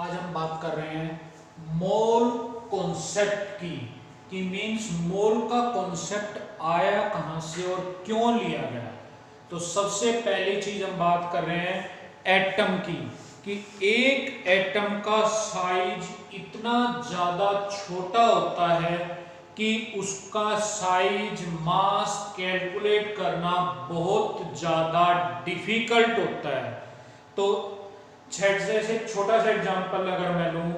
आज हम बात कर रहे हैं मोल कॉन्सेप्ट की कि मीन्स मोल का कॉन्सेप्ट आया कहाँ से और क्यों लिया गया। तो सबसे पहली चीज हम बात कर रहे हैं एटम की कि एक एटम का साइज इतना ज्यादा छोटा होता है कि उसका साइज मास कैलकुलेट करना बहुत ज्यादा डिफिकल्ट होता है। तो जैसे छोटा सा एग्जांपल अगर मैं लूं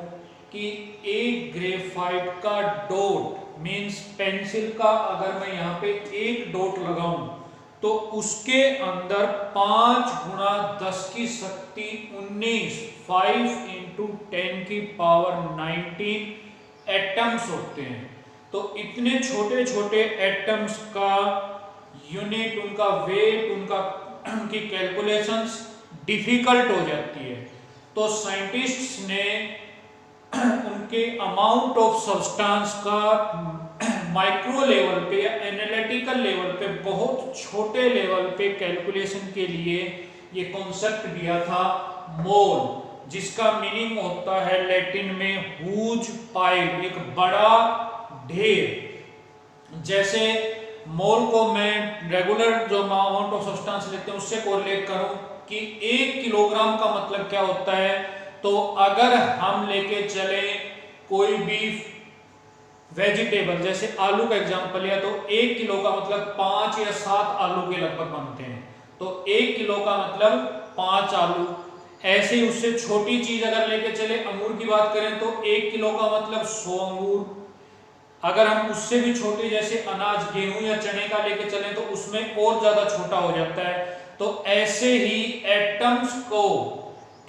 कि एक ग्रेफाइट का डॉट मींस पेंसिल का अगर मैं यहाँ पे एक डॉट लगाऊं तो उसके अंदर 5 गुणा 10 की शक्ति 19 5 इंटू 10 की पावर 19 एटम्स होते हैं। तो इतने छोटे छोटे एटम्स का यूनिट, उनका वेट, उनकी कैलकुलेशंस डिफिकल्ट हो जाती है। तो साइंटिस्ट्स ने उनके अमाउंट ऑफ सब्सटेंस का माइक्रो लेवल पे या एनालिटिकल लेवल पे बहुत छोटे लेवल पे कैलकुलेशन के लिए ये कॉन्सेप्ट दिया था मोल, जिसका मीनिंग होता है लैटिन में ह्यूज पाइल, एक बड़ा ढेर। जैसे मोल को मैं रेगुलर जो अमाउंट ऑफ सब्सटेंस लेते हैं उससे कोरिलेट करूं कि 1 किलोग्राम का मतलब क्या होता है। तो अगर हम लेके चले कोई भी वेजिटेबल, जैसे आलू का एग्जांपल लिया तो 1 किलो का मतलब 5 या 7 आलू के लगभग बनते हैं। तो 1 किलो का मतलब 5 आलू। ऐसे उससे छोटी चीज अगर लेके चले अंगूर की बात करें तो 1 किलो का मतलब 100 अंगूर। अगर हम उससे भी छोटे जैसे अनाज, गेहूं या चने का लेके चले तो उसमें और ज्यादा छोटा हो जाता है। तो ऐसे ही एटम्स को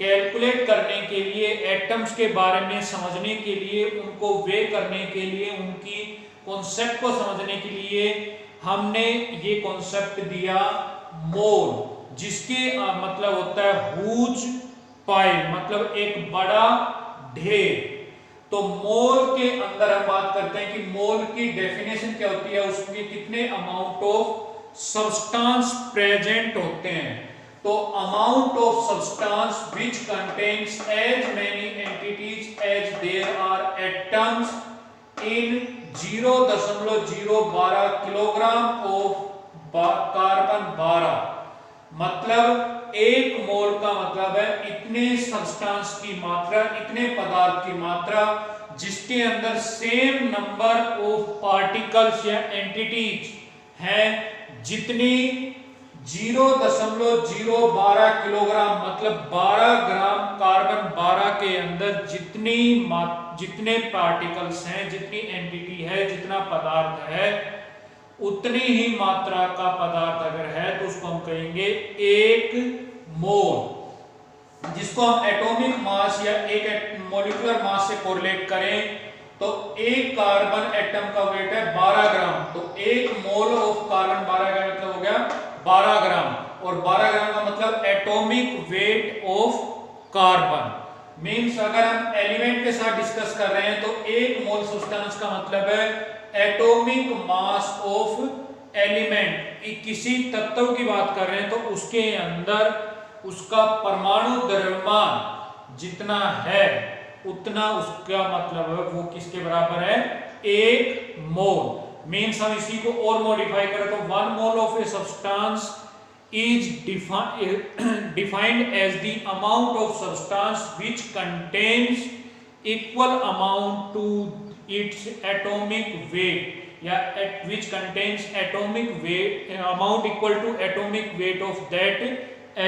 कैलकुलेट करने के लिए, एटम्स के बारे में समझने के लिए, उनको वे करने के लिए, उनकी कॉन्सेप्ट को समझने के लिए हमने ये कॉन्सेप्ट दिया मोल, जिसके मतलब होता है ह्यूज पाइल, मतलब एक बड़ा ढेर। तो मोल के अंदर हम बात करते हैं कि मोल की डेफिनेशन क्या होती है, उसमें कितने अमाउंट ऑफ सब्सटेंस प्रेजेंट होते हैं। तो amount of substance which contains as many entities as there are atoms in 0.012 kilogram of carbon 12। मतलब एक मोल का मतलब है इतने सब्सटेंस की मात्रा, इतने पदार्थ की मात्रा जिसके अंदर सेम नंबर ऑफ पार्टिकल्स या एंटिटीज हैं जितनी 0.012 किलोग्राम मतलब 12 ग्राम कार्बन 12 के अंदर जितने पार्टिकल्स हैं, जितनी एंटिटी है, जितना पदार्थ है, उतनी ही मात्रा का पदार्थ अगर है तो उसको हम कहेंगे एक मोल। जिसको हम एटॉमिक मास या एक मॉलिक्यूलर मास से कोरिलेट करें तो एक कार्बन एटम का वेट है 12 ग्राम। तो एक मोल ऑफ कार्बन 12 का मतलब हो गया 12 ग्राम, और 12 ग्राम का मतलब atomic weight of carbon. Means अगर हम एलिमेंट के साथ डिस्कस कर रहे हैं तो एक मोल सब्सटेंस का मतलब है एटॉमिक मास ऑफ एलिमेंट। किसी तत्व की बात कर रहे हैं तो उसके अंदर उसका परमाणु द्रव्यमान जितना है उतना उसका मतलब है वो किसके बराबर है, एक मोल। मींस हम इसी को और मॉडिफाई करें तो 1 mole of a substance is defined as the amount of substance which contains equal amount to its atomic weight या which contains atomic weight amount equal to atomic weight of that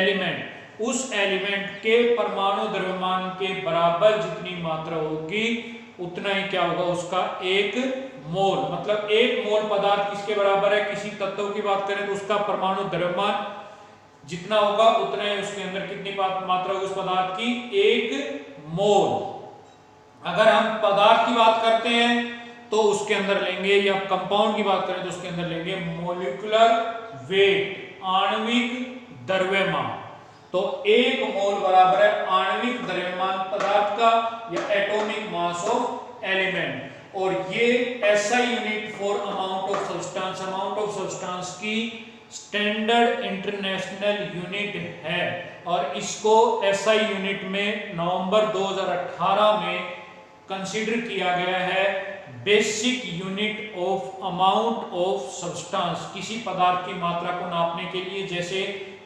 element। उस element के परमाणु द्रव्यमान के बराबर जितनी मात्रा होगी उतना ही क्या होगा, उसका एक मोल। मतलब एक मोल पदार्थ किसके बराबर है, किसी तत्व की बात करें तो उसका परमाणु द्रव्यमान जितना होगा उतना ही उसके अंदर कितनी मात्रा होगी उस पदार्थ की, एक मोल। अगर हम पदार्थ की बात करते हैं तो उसके अंदर लेंगे, या कंपाउंड की बात करें तो उसके अंदर लेंगे मॉलिक्यूलर वेट, आणविक द्रव्यमान। तो एक मोल बराबर है आणविक द्रव्यमान पदार्थ का या एटॉमिक मास ऑफ एलिमेंट। और ये ऐसा unit for amount of substance, amount of substance की स्टैंडर्ड इंटरनेशनल यूनिट है और इसको एसआई यूनिट में नवंबर 2018 में कंसीडर किया गया है basic unit of amount of substance. किसी पदार्थ की मात्रा को नापने के लिए जैसे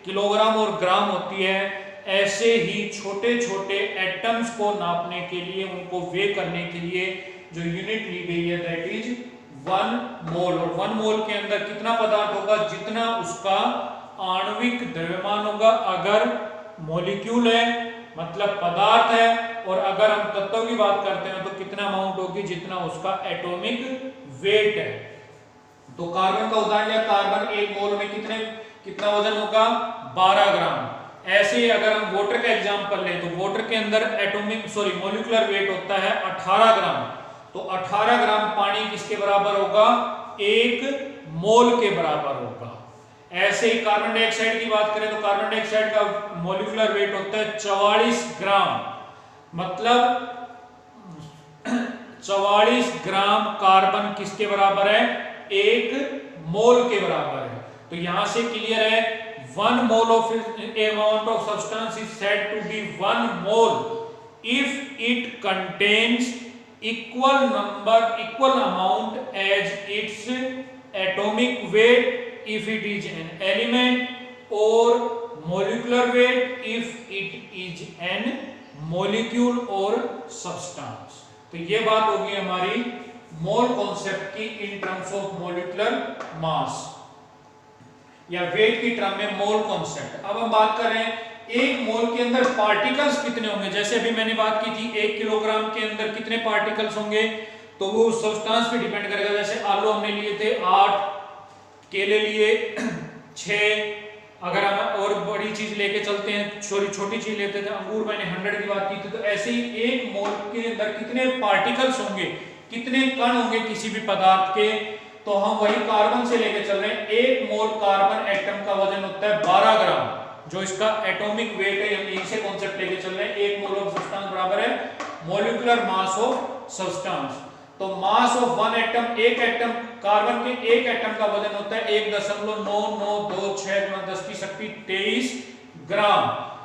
किलोग्राम और ग्राम होती है, ऐसे ही छोटे छोटे एटम्स को नापने के लिए, उनको वे करने के लिए जो यूनिट ली गई है दैट इज 1 मोल। और 1 मोल के अंदर कितना पदार्थ होगा, जितना उसका आणविक द्रव्यमान होगा। अगर मॉलिक्यूल है मतलब पदार्थ है, और अगर हम तत्वों की बात करते हैं तो कितना अमाउंट होगी, जितना उसका एटॉमिक वेट है। तो कार्बन का उदाहरण लिया, कार्बन 1 मोल में कितना वजन होगा, 12 ग्राम। ऐसे ही अगर हम वाटर का एग्जांपल लें तो वाटर के अंदर मॉलिक्यूलर वेट होता है 18 ग्राम। तो 18 ग्राम पानी किसके बराबर होगा, 1 मोल के बराबर होगा। ऐसे ही कार्बन डाइऑक्साइड की बात करें तो कार्बन डाइऑक्साइड का मॉलिक्यूलर वेट होता है 44 ग्राम, मतलब 44 ग्राम कार्बन किसके बराबर है, 1 मोल के बराबर है। तो यहां से क्लियर है 1 mole of amount of substance is said to be 1 mole if it contains equal amount as its atomic weight if it is an element or molecular weight if it is an molecule or substance। तो ये बात होगी हमारी mole concept की in terms of molecular mass या wait की term में mole concept. अब हम बात कर रहे हैं 1 मोल के अंदर पार्टिकल्स कितने होंगे। जैसे अभी मैंने बात की थी 1 किलोग्राम के अंदर कितने पार्टिकल्स होंगे, तो वो सब्सटेंस पे डिपेंड करेगा। जैसे आलू हमने लिए थे 8, केले लिए 6, अगर हम और बड़ी चीज लेके चलते हैं, छोटी चीज लेते थे अंगूर, मैंने 100 की बात की थी। तो ऐसे ही 1 मोल के अंदर कितने पार्टिकल्स होंगे, कितने कण होंगे किसी भी पदार्थ के, तो हम वही कार्बन से लेके चल रहे हैं। 1 मोल कार्बन एटम का वजन होता है 12 ग्राम, जो इसका एटॉमिक वेट है। हम यहीं से कॉन्सेप्ट लेके चल रहे हैं 1 मोल ऑफ सब्सटेंस बराबर है मॉलिक्यूलर मास ऑफ सब्सटेंस। तो मास ऑफ 1 एटम, एक एटम कार्बन के एक एटम का वजन होता है 1.9926 × 10⁻23 ग्राम।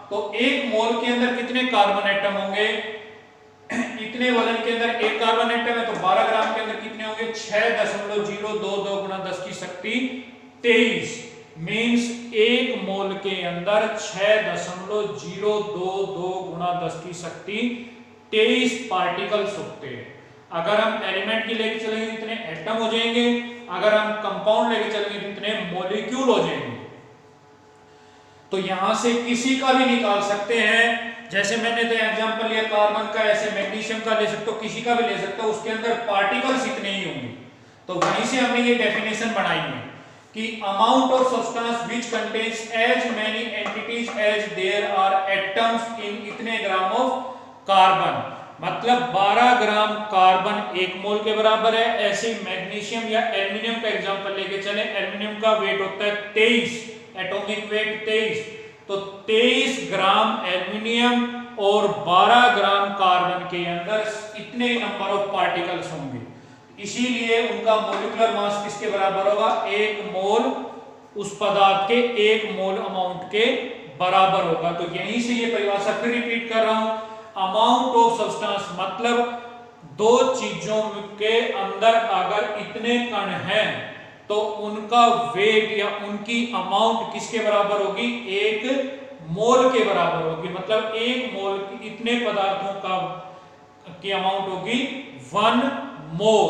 तो 1 मोल के अंदर कितने कार्बन एटम होंगे, इतने वजन के अंदर एक कार्बन एटम है, तो 12 ग्राम के अंदर कितने होंगे, 6.022 × 10⁻23 मींस 1 मोल के अंदर 6.022 × 10⁻23 पार्टिकल्स होते हैं। अगर हम एलिमेंट की लेके चलेंगे इतने एटम हो जाएंगे, अगर हम कंपाउंड लेके चलेंगे तो इतने मॉलिक्यूल हो जाएंगे। तो यहां से किसी का भी निकाल सकते हैं। जैसे मैंने तो एग्जांपल लिया कार्बन का, ऐसे मैग्नीशियम का ले सकते हो, किसी का भी ले सकते हो, उसके अंदर पार्टिकल्स इतने ही होंगे। तो वहीं से हमने ये डेफिनेशन बनाई है कि amount of substance which contains as many entities as there are atoms in इतने ग्राम ऑफ कार्बन, मतलब 12 ग्राम कार्बन 1 मोल के बराबर है। ऐसे मैग्नीशियम या एल्युमिनियम का एग्जांपल लेके चले, एल्युमिनियम का वेट होता है 23, एटॉमिक वेट 23, तो 23 ग्राम एल्युमिनियम और 12 ग्राम कार्बन के अंदर इतने नंबर ऑफ पार्टिकल्स होंगे। इसीलिए उनका मॉलिक्यूलर मास किसके बराबर होगा, 1 मोल उस पदार्थ के 1 मोल अमाउंट के बराबर होगा। तो यहीं से ये परिभाषा फिर रिपीट कर रहा हूं, अमाउंट ऑफ सब्सटेंस मतलब 2 चीजों के अंदर अगर इतने कण हैं तो उनका वेट या उनकी अमाउंट किसके बराबर होगी, 1 मोल के बराबर होगी। मतलब 1 मोल इतने पदार्थों का की अमाउंट होगी 1 मोल।